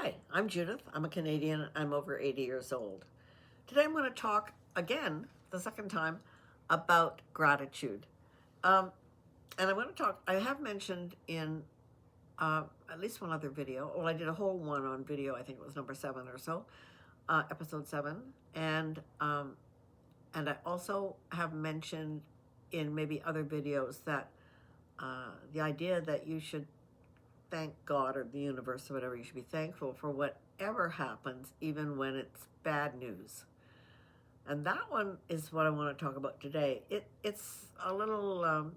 Hi, I'm Judith. I'm a Canadian. I'm over 80 years old. Today I'm going to talk again, the second time, about gratitude. Um, and I'm going to talk, I have mentioned in at least one other video, well, I did a whole one on video, I think it was number 7 or so, episode 7. And, um, and I also have mentioned in maybe other videos that the idea that you should thank God or the universe or whatever. You should be thankful for whatever happens, even when it's bad news. And that one is what I want to talk about today. It's a little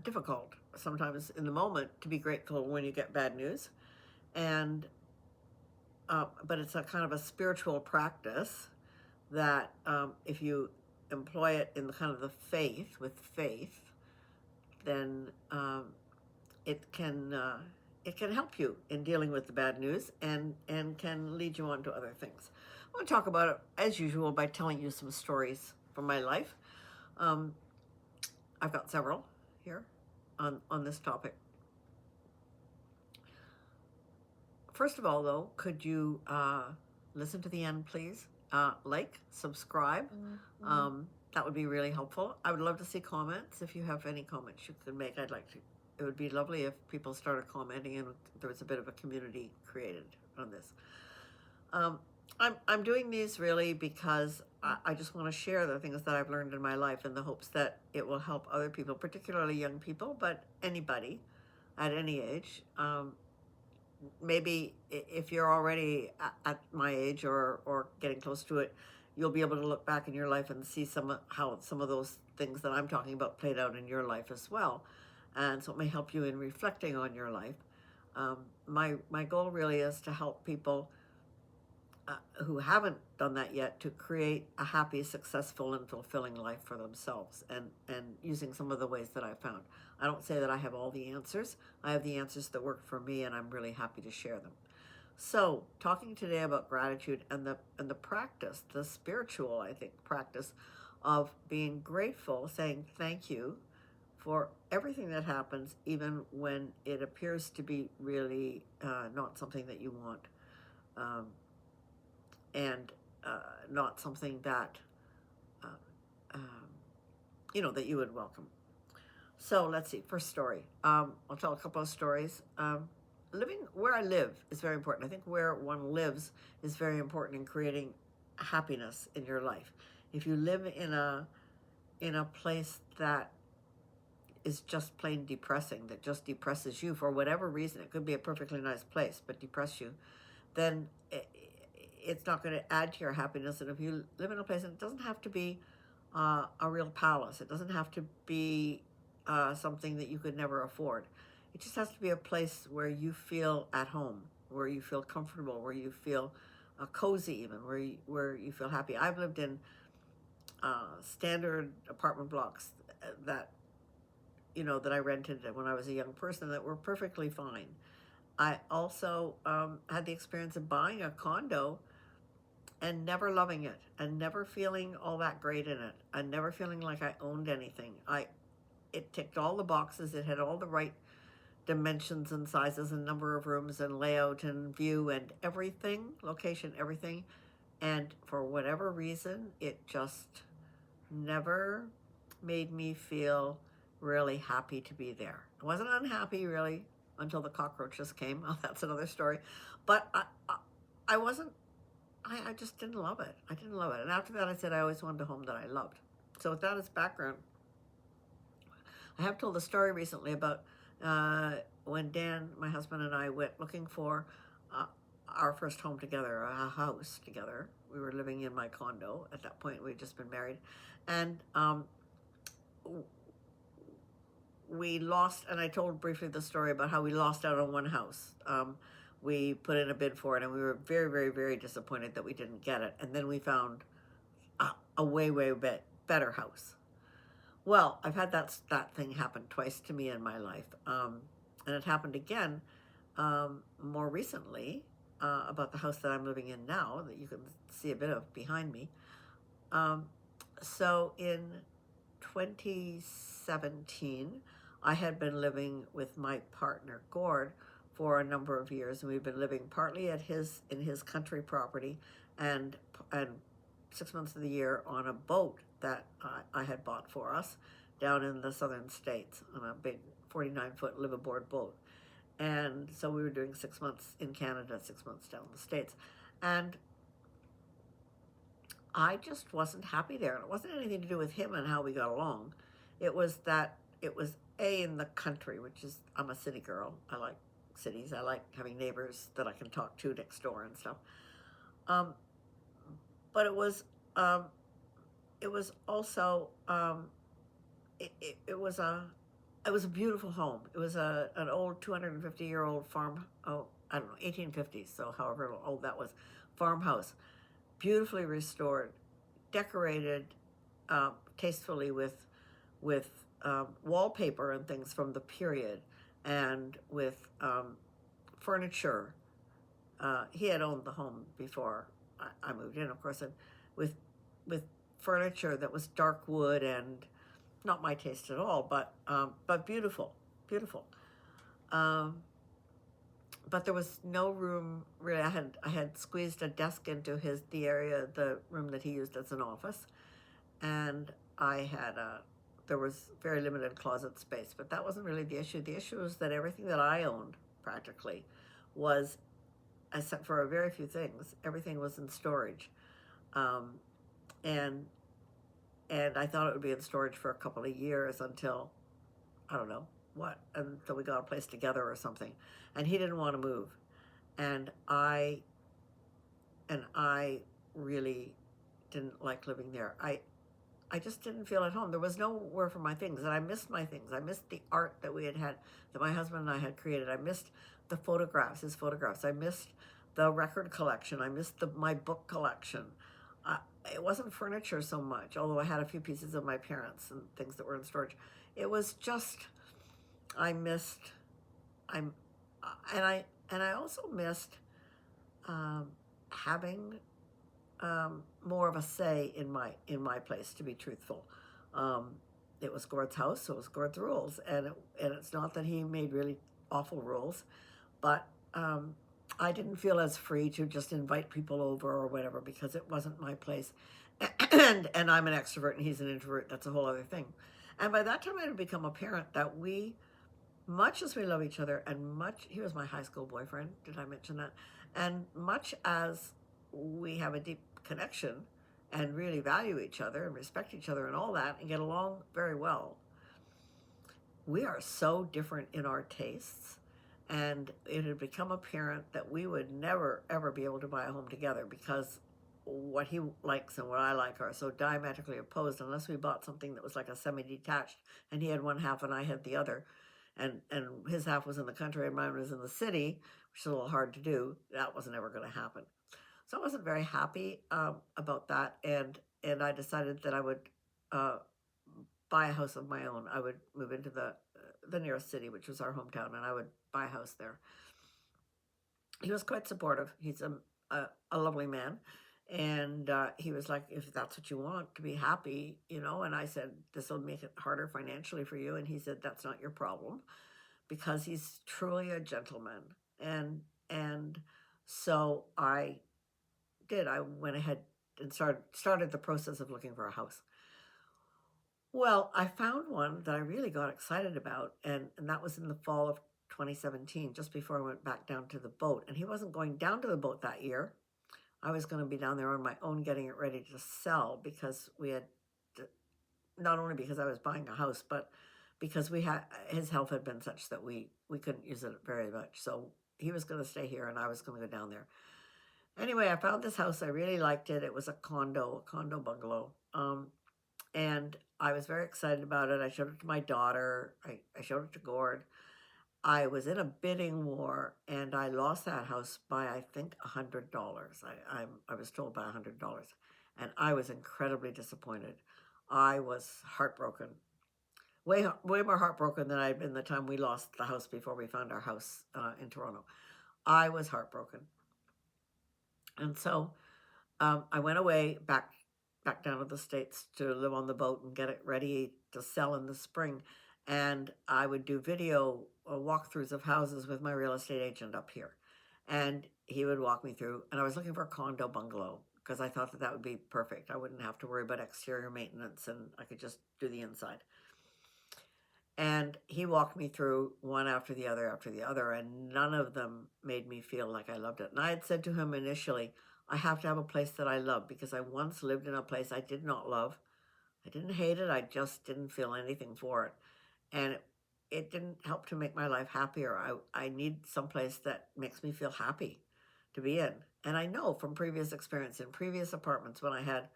difficult sometimes in the moment to be grateful when you get bad news, and but it's a kind of a spiritual practice that if you employ it in the kind of the faith, then it can help you in dealing with the bad news and can lead you on to other things. I want to talk about it as usual by telling you some stories from my life. I've got several here on this topic. First of all, though, could you listen to the end, please? Like, subscribe. That would be really helpful. I would love to see comments. If you have any comments you could make, I'd like to. It would be lovely if people started commenting and there was a bit of a community created on this. I'm doing these really because I just want to share the things that I've learned in my life in the hopes that it will help other people, particularly young people, but anybody at any age. Maybe if you're already at my age or getting close to it, you'll be able to look back in your life and see how some of those things that I'm talking about played out in your life as well. And so it may help you in reflecting on your life. My goal really is to help people who haven't done that yet to create a happy, successful, and fulfilling life for themselves, and using some of the ways that I found. I don't say that I have all the answers. I have the answers that work for me, and I'm really happy to share them. So, talking today about gratitude and the practice, the spiritual, I think, practice of being grateful, saying thank you for everything that happens, even when it appears to be really not something that you want. And not something that that you would welcome. So let's see. First story. I'll tell a couple of stories. Living where I live is very important. I think where one lives is very important in creating happiness in your life. If you live in a place that is just plain depressing, that just depresses you for whatever reason, it could be a perfectly nice place, but depress you, then it's not going to add to your happiness. And if you live in a place, and it doesn't have to be a real palace, it doesn't have to be something that you could never afford. It just has to be a place where you feel at home, where you feel comfortable, where you feel cozy, even where you feel happy. I've lived in standard apartment blocks that that I rented when I was a young person that were perfectly fine. I also had the experience of buying a condo and never loving it, and never feeling all that great in it, and never feeling like I owned anything. It ticked all the boxes. It had all the right dimensions and sizes and number of rooms and layout and view and everything, location, everything. And for whatever reason, it just never made me feel really happy to be there. I wasn't unhappy really until the cockroaches came. Oh, that's another story. But I wasn't, I just didn't love it. I didn't love it. And after that, I said I always wanted a home that I loved. So with that as background, I have told a story recently about when Dan, my husband, and I went looking for our first home together, a house together. We were living in my condo. At that point, we'd just been married. And we lost, and I told briefly the story about how we lost out on one house. We put in a bid for it, and we were very, very, very disappointed that we didn't get it. And then we found a way, way better house. Well, I've had that thing happen twice to me in my life. And it happened again more recently about the house that I'm living in now, that you can see a bit of behind me. So in 2017, I had been living with my partner, Gord, for a number of years, and we've been living partly at his country property, and 6 months of the year on a boat that I had bought for us down in the southern states on a big 49-foot liveaboard boat. And so we were doing 6 months in Canada, 6 months down in the States. And I just wasn't happy there. And it wasn't anything to do with him and how we got along. It was that it was in the country, which is, I'm a city girl. I like cities. I like having neighbors that I can talk to next door and stuff. Um, but it was also, it was a beautiful home. It was an old 250-year-old farm. Oh, I don't know, 1850s. So however old that was, farmhouse, beautifully restored, decorated tastefully with wallpaper and things from the period, and with furniture. He had owned the home before I moved in, of course, and with with furniture that was dark wood and not my taste at all, but beautiful, beautiful. Um, but there was no room really. I had squeezed a desk into the room that he used as an office, and I had there was very limited closet space, but that wasn't really the issue. The issue was that everything that I owned practically was, except for a very few things, everything was in storage, um, and and I thought it would be in storage for a couple of years until, I don't know what, until we got a place together or something, and he didn't want to move, and I really didn't like living there. I just didn't feel at home. There was nowhere for my things, and I missed my things. I missed the art that we had, that my husband and I had created. I missed the photographs, his photographs. I missed the record collection. I missed my book collection. Uh, it wasn't furniture so much, although I had a few pieces of my parents and things that were in storage. It was just, I missed, I'm, and I also missed having more of a say in my place. To be truthful, um, it was Gord's house, so it was Gord's rules, and it's not that he made really awful rules, but I didn't feel as free to just invite people over or whatever, because it wasn't my place, and I'm an extrovert and he's an introvert. That's a whole other thing. And by that time, it had become apparent that much as we love each other, and he was my high school boyfriend. Did I mention that? And much as we have a deep connection and really value each other and respect each other and all that and get along very well, we are so different in our tastes. And it had become apparent that we would never, ever be able to buy a home together, because what he likes and what I like are so diametrically opposed, unless we bought something that was like a semi-detached, and he had one half and I had the other, and his half was in the country and mine was in the city, which is a little hard to do. That wasn't ever going to happen. So I wasn't very happy about that, and I decided that I would uh, buy a house of my own. I would move into the nearest city, which was our hometown, and I would buy a house there. He was quite supportive. He's a lovely man, and he was like, "If that's what you want to be happy, you know." And I said, "This will make it harder financially for you," and he said, "That's not your problem," because he's truly a gentleman. And so I went ahead and started the process of looking for a house. Well, I found one that I really got excited about, and that was in the fall of 2017, just before I went back down to the boat. And he wasn't going down to the boat that year. I was going to be down there on my own, getting it ready to sell, because we had, not only because I was buying a house, but because his health had been such that we couldn't use it very much. So he was going to stay here, and I was going to go down there. Anyway, I found this house. I really liked it. It was a condo bungalow. And I was very excited about it. I showed it to my daughter. I showed it to Gord. I was in a bidding war, and I lost that house by, I think, $100. I was told by $100, and I was incredibly disappointed. I was heartbroken, way more heartbroken than I'd been the time we lost the house before we found our house in Toronto. I was heartbroken, and so I went away back down to the States to live on the boat and get it ready to sell in the spring. And I would do video walkthroughs of houses with my real estate agent up here, and he would walk me through. And I was looking for a condo bungalow because I thought that that would be perfect. I wouldn't have to worry about exterior maintenance, and I could just do the inside. And he walked me through one after the other, and none of them made me feel like I loved it. And I had said to him initially, I have to have a place that I love because I once lived in a place I did not love. I didn't hate it, I just didn't feel anything for it. And it didn't help to make my life happier. I need someplace that makes me feel happy to be in. And I know from previous experience in previous apartments when I had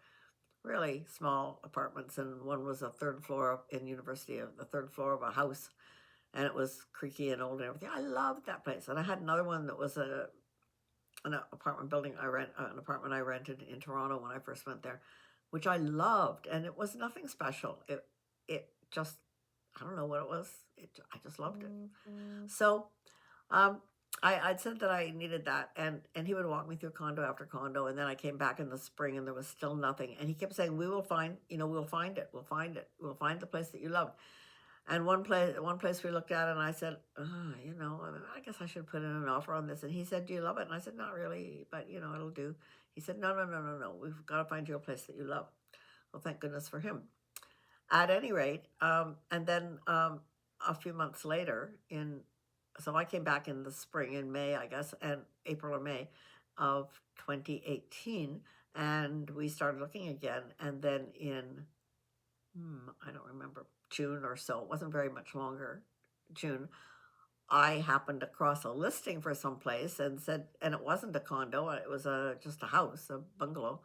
really small apartments, and one was a third floor in university, of the third floor of a house, and it was creaky and old and everything. I loved that place. And I had another one that was an apartment building an apartment I rented in Toronto when I first went there, which I loved, and it was nothing special. It just, I don't know what it was. I just loved it. So um, I'd said that I needed that, and he would walk me through condo after condo, and then I came back in the spring, and there was still nothing. And he kept saying, "We will find, we'll find it. We'll find it. We'll find the place that you love." And one place we looked at, and I said, I guess I should put in an offer on this. And he said, "Do you love it?" And I said, "Not really, but it'll do." He said, "No, no, no, no, no. We've got to find you a place that you love." Well, thank goodness for him. At any rate, and then a few months later, so I came back in the spring, in May, I guess, and April or May of 2018, and we started looking again. And then in, I don't remember, June or so, it wasn't very much longer, June, I happened across a listing for some place and said, and it wasn't a condo, it was just a house, a bungalow,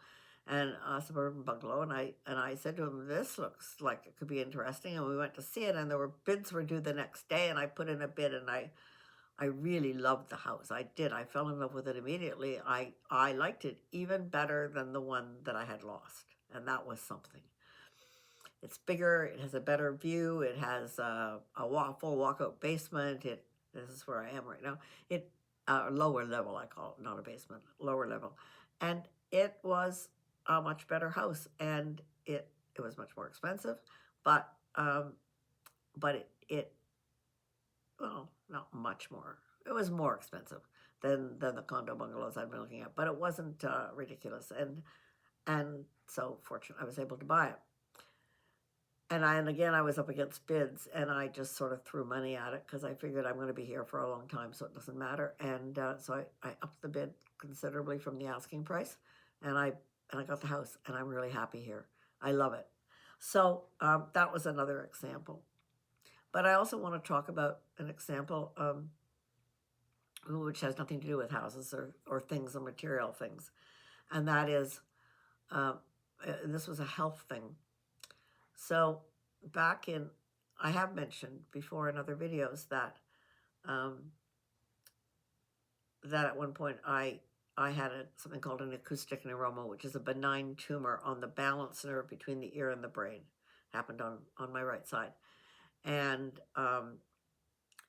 and a suburban bungalow. And I said to him, "This looks like it could be interesting." And we went to see it, and bids were due the next day, and I put in a bid, and I really loved the house. I did. I fell in love with it immediately. I liked it even better than the one that I had lost, and that was something. It's bigger. It has a better view. It has a full walkout basement. This is where I am right now. It lower level, I call it, not a basement, lower level, and it was a much better house, and it was much more expensive, but it well, not much more. It was more expensive than the condo bungalows I've been looking at, but it wasn't ridiculous, and so fortunate I was able to buy it. And again, I was up against bids, and I just sort of threw money at it because I figured I'm going to be here for a long time, so it doesn't matter. And so I upped the bid considerably from the asking price, and I got the house, and I'm really happy here. I love it. So that was another example. But I also want to talk about an example which has nothing to do with houses or things or material things, and that is this was a health thing. So I have mentioned before in other videos that that at one point I had something called an acoustic neuroma, which is a benign tumor on the balance nerve between the ear and the brain. Happened on my right side, and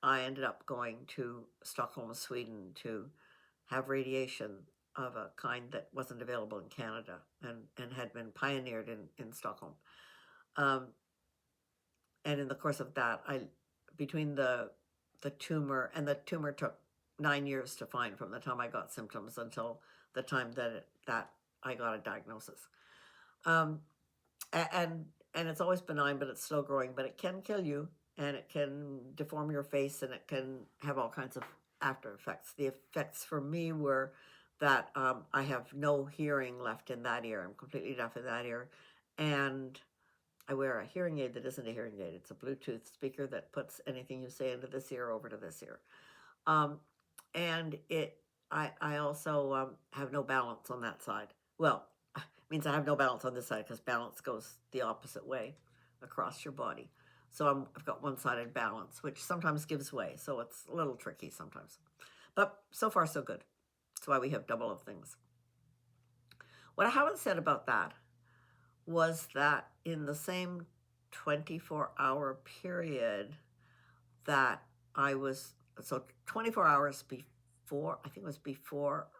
I ended up going to Stockholm, Sweden, to have radiation of a kind that wasn't available in Canada and had been pioneered in Stockholm. And in the course of that, between the tumor, and the tumor took 9 years to find from the time I got symptoms until the time that I got a diagnosis. And it's always benign, but it's slow growing, but it can kill you, and it can deform your face, and it can have all kinds of after effects. The effects for me were that I have no hearing left in that ear. I'm completely deaf in that ear, and I wear a hearing aid that isn't a hearing aid. It's a Bluetooth speaker that puts anything you say into this ear over to this ear. And I also have no balance on that side. Well, it means I have no balance on this side because balance goes the opposite way across your body. So I've got one-sided balance, which sometimes gives way. So it's a little tricky sometimes. But so far, so good. That's why we have double of things. What I haven't said about that was that in the same 24-hour period that I was, so 24 hours before, I think it was before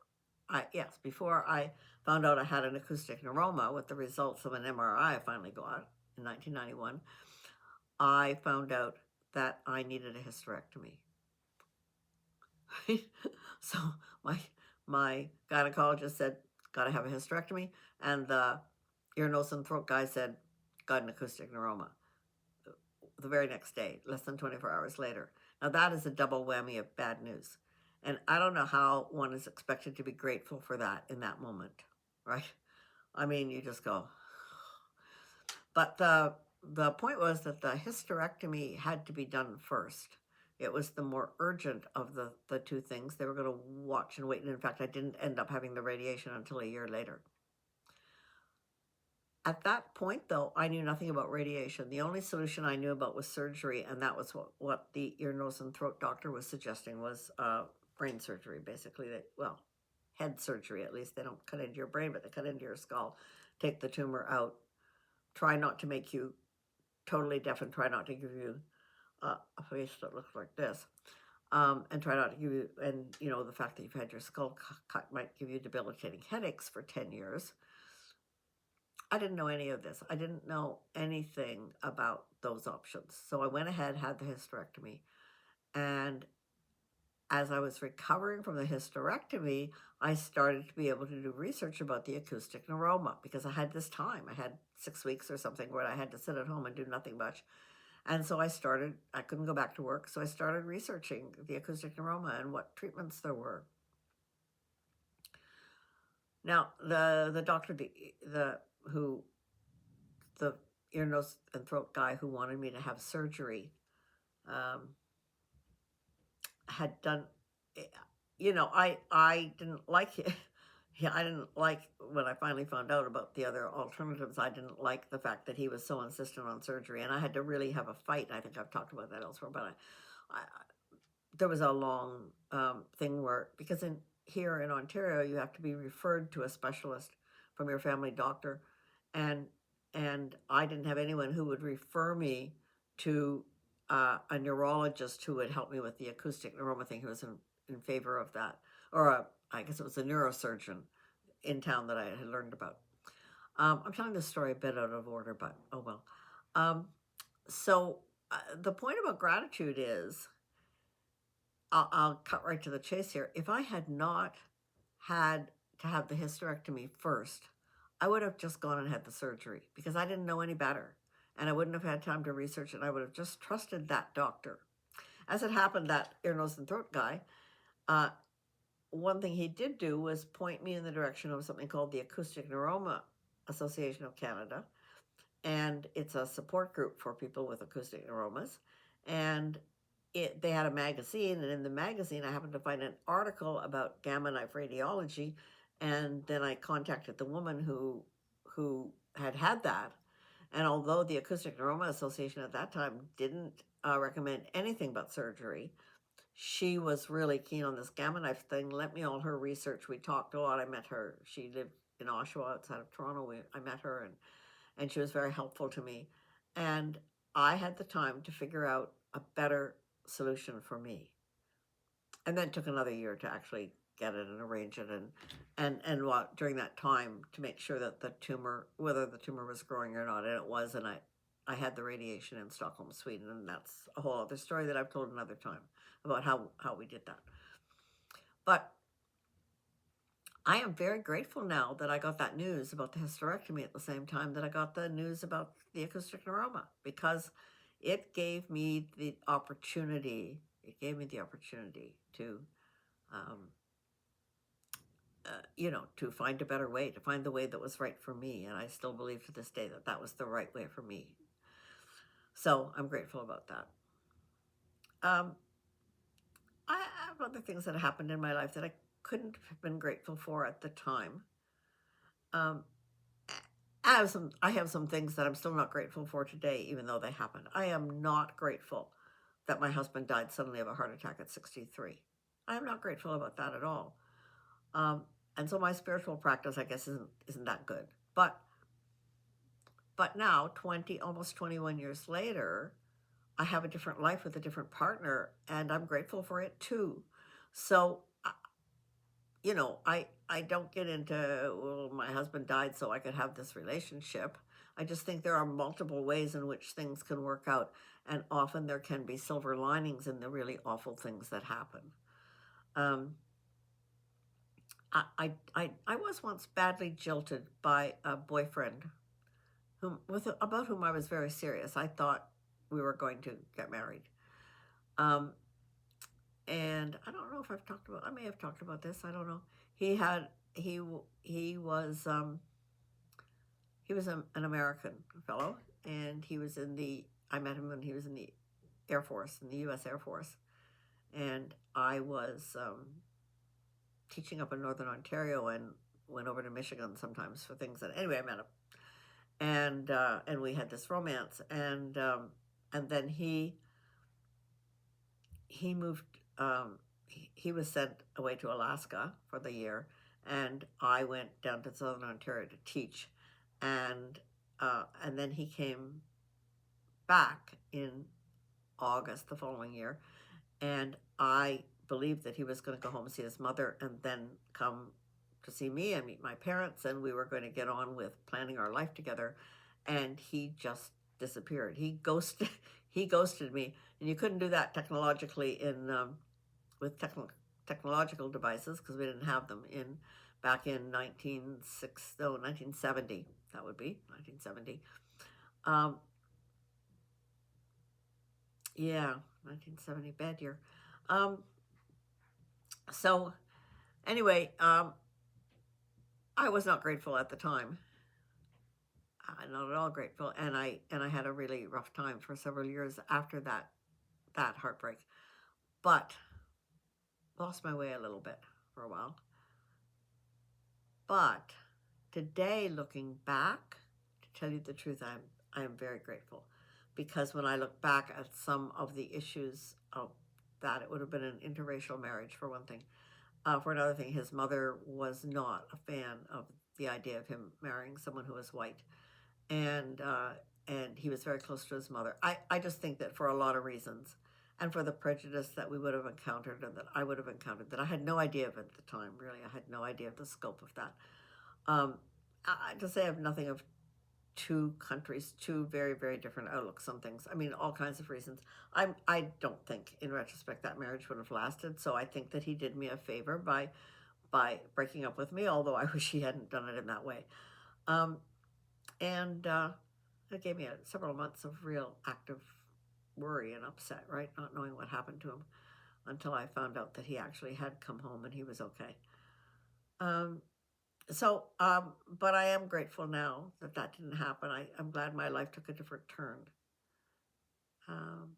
I found out I had an acoustic neuroma with the results of an MRI I finally got in 1991, I found out that I needed a hysterectomy. right? So my my gynecologist said, got to have a hysterectomy, and the ear, nose, and throat guy said, got an acoustic neuroma the very next day, less than 24 hours later. Now, that is a double whammy of bad news. And I don't know how one is expected to be grateful for that in that moment, right? I mean, you just go. But the point was that the hysterectomy had to be done first. It was the more urgent of the two things. They were going to watch and wait. And in fact, I didn't end up having the radiation until a year later. At that point, though, I knew nothing about radiation. The only solution I knew about was surgery, and that was what the ear, nose, and throat doctor was suggesting was brain surgery, basically. Well, head surgery at least. They don't cut into your brain, but they cut into your skull, take the tumor out, try not to make you totally deaf, and try not to give you a face that looks like this. And try not to give you, and the fact that you've had your skull cut might give you debilitating headaches for 10 years. I didn't know any of this. I didn't know anything about those options. So I went ahead, had the hysterectomy. And as I was recovering from the hysterectomy, I started to be able to do research about the acoustic neuroma because I had this time. I had 6 weeks or something where I had to sit at home and do nothing much. And so I couldn't go back to work. So I started researching the acoustic neuroma and what treatments there were. Now, the doctor, the ear, nose, and throat guy who wanted me to have surgery had done, I didn't like it. Yeah, I didn't like when I finally found out about the other alternatives. I didn't like the fact that he was so insistent on surgery, and I had to really have a fight. And I think I've talked about that elsewhere, but I there was a long thing where, because here in Ontario, you have to be referred to a specialist from your family doctor, and I didn't have anyone who would refer me to a neurologist who would help me with the acoustic neuroma thing. He was in favor of that, or I guess it was a neurosurgeon in town that I had learned about. I'm telling this story a bit out of order, but oh well. So the point about gratitude is, I'll cut right to the chase here. If I had not had to have the hysterectomy first, I would have just gone and had the surgery because I didn't know any better. And I wouldn't have had time to research it. I would have just trusted that doctor. As it happened, that ear, nose, and throat guy, one thing he did do was point me in the direction of something called the Acoustic Neuroma Association of Canada. And it's a support group for people with acoustic neuromas. And they had a magazine, and in the magazine I happened to find an article about gamma knife radiology, and then I contacted the woman who had that. And although the Acoustic Neuroma Association at that time didn't recommend anything but surgery, she was really keen on this gamma knife thing, lent me all her research. We talked a lot. I met her. She lived in Oshawa outside of Toronto. I met her, and she was very helpful to me. And I had the time to figure out a better solution for me. And then it took another year to actually get it and arrange it, and what during that time to make sure that whether the tumor was growing or not, and it was, and I had the radiation in Stockholm, Sweden, and that's a whole other story that I've told another time about how we did that. But I am very grateful now that I got that news about the hysterectomy at the same time that I got the news about the acoustic neuroma, because it gave me the opportunity. To, to find a better way, to find the way that was right for me. And I still believe to this day that that was the right way for me. So I'm grateful about that. I have other things that happened in my life that I couldn't have been grateful for at the time. I have some things that I'm still not grateful for today, even though they happened. I am not grateful that my husband died suddenly of a heart attack at 63. I am not grateful about that at all. And so my spiritual practice, I guess, isn't that good. But now, almost 21 years later, I have a different life with a different partner, and I'm grateful for it too. So, I don't get into, well, my husband died so I could have this relationship. I just think there are multiple ways in which things can work out, and often there can be silver linings in the really awful things that happen. Um, I was once badly jilted by a boyfriend about whom I was very serious. I thought we were going to get married. Um, and I don't know if I may have talked about this. I don't know. He had, he was, an American fellow, and I met him when he was in the Air Force, in the U.S. Air Force. And I was teaching up in Northern Ontario and went over to Michigan sometimes for things. And anyway, I met him, and we had this romance, and then he moved. He was sent away to Alaska for the year, and I went down to Southern Ontario to teach, and then he came back in August the following year, and I believed that he was going to go home and see his mother and then come to see me and meet my parents, and we were going to get on with planning our life together. And he just disappeared. He ghosted me, and you couldn't do that technologically with technological devices because we didn't have them back in 1970. That would be 1970. Um, yeah, 1970, bad year. Um, so anyway, I was not grateful at the time. Not at all grateful, and I had a really rough time for several years after that heartbreak. But lost my way a little bit for a while. But today, looking back, to tell you the truth, I am very grateful, because when I look back at some of the issues of that, it would have been an interracial marriage for one thing. For another thing, his mother was not a fan of the idea of him marrying someone who was white, and uh, and he was very close to his mother. I just think that for a lot of reasons, and for the prejudice that we would have encountered and that I would have encountered, that I had no idea of at the time. Really, I had no idea of the scope of that. Um, to say I have nothing of two countries, two very, very different outlooks on things. I mean, all kinds of reasons. I don't think, in retrospect, that marriage would have lasted. So I think that he did me a favor by breaking up with me. Although I wish he hadn't done it in that way. Um, and It gave me several months of real active worry and upset, right? Not knowing what happened to him until I found out that he actually had come home and he was okay. Um, but I am grateful now that that didn't happen. I'm glad my life took a different turn. Um,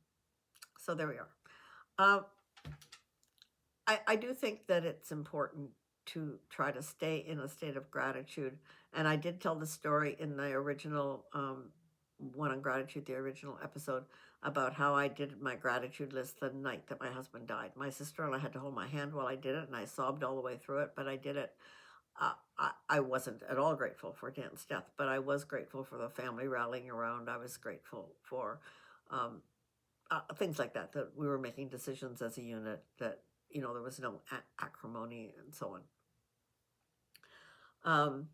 so there we are. Um, I do think that it's important to try to stay in a state of gratitude. And I did tell the story in the original one on gratitude, the original episode, about how I did my gratitude list the night that my husband died. My sister-in-law had to hold my hand while I did it, and I sobbed all the way through it, but I did it. I wasn't at all grateful for Dan's death, but I was grateful for the family rallying around. I was grateful for um, things like that, that we were making decisions as a unit, that, there was no acrimony and so on.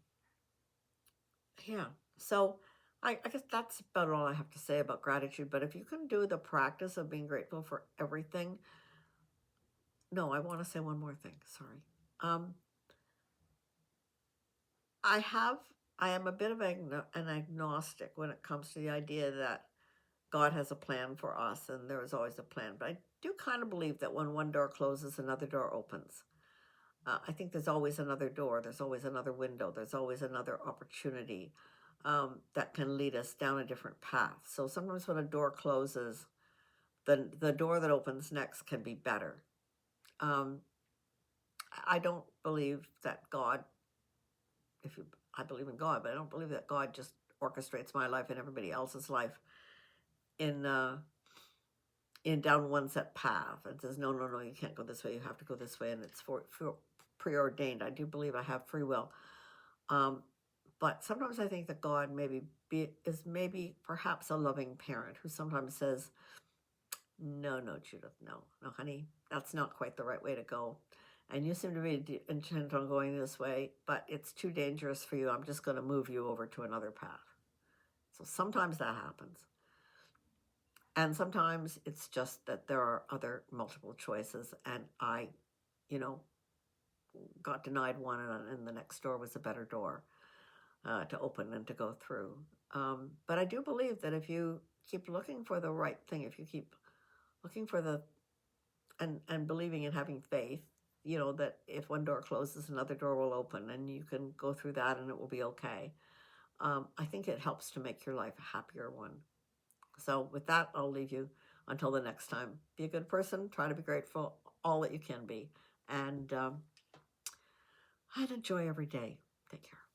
Yeah. So I guess that's about all I have to say about gratitude. But if you can do the practice of being grateful for everything, no, I want to say one more thing. Sorry. Um, I have, I am a bit of an agnostic when it comes to the idea that God has a plan for us and there is always a plan. But I do kind of believe that when one door closes, another door opens. I think there's always another door, there's always another window, there's always another opportunity that can lead us down a different path. So sometimes when a door closes, the door that opens next can be better. Um, I don't believe that God, if you, I believe in God, but I don't believe that God just orchestrates my life and everybody else's life in uh, in down one set path and says, no, no, no, you can't go this way, you have to go this way, and it's for preordained. I do believe I have free will. Um, but sometimes I think that God is maybe perhaps a loving parent who sometimes says, no, no, Judith, no, no, honey, that's not quite the right way to go. And you seem to be intent on going this way, but it's too dangerous for you. I'm just going to move you over to another path. So sometimes that happens. And sometimes it's just that there are other multiple choices, and I you know, got denied one, and the next door was a better door to open and to go through. But I do believe that if you keep looking for the right thing, if you keep looking for the and believing and having faith, that if one door closes, another door will open, and you can go through that, and it will be okay. I think it helps to make your life a happier one. So with that, I'll leave you until the next time. Be a good person. Try to be grateful all that you can be, and enjoy every day. Take care.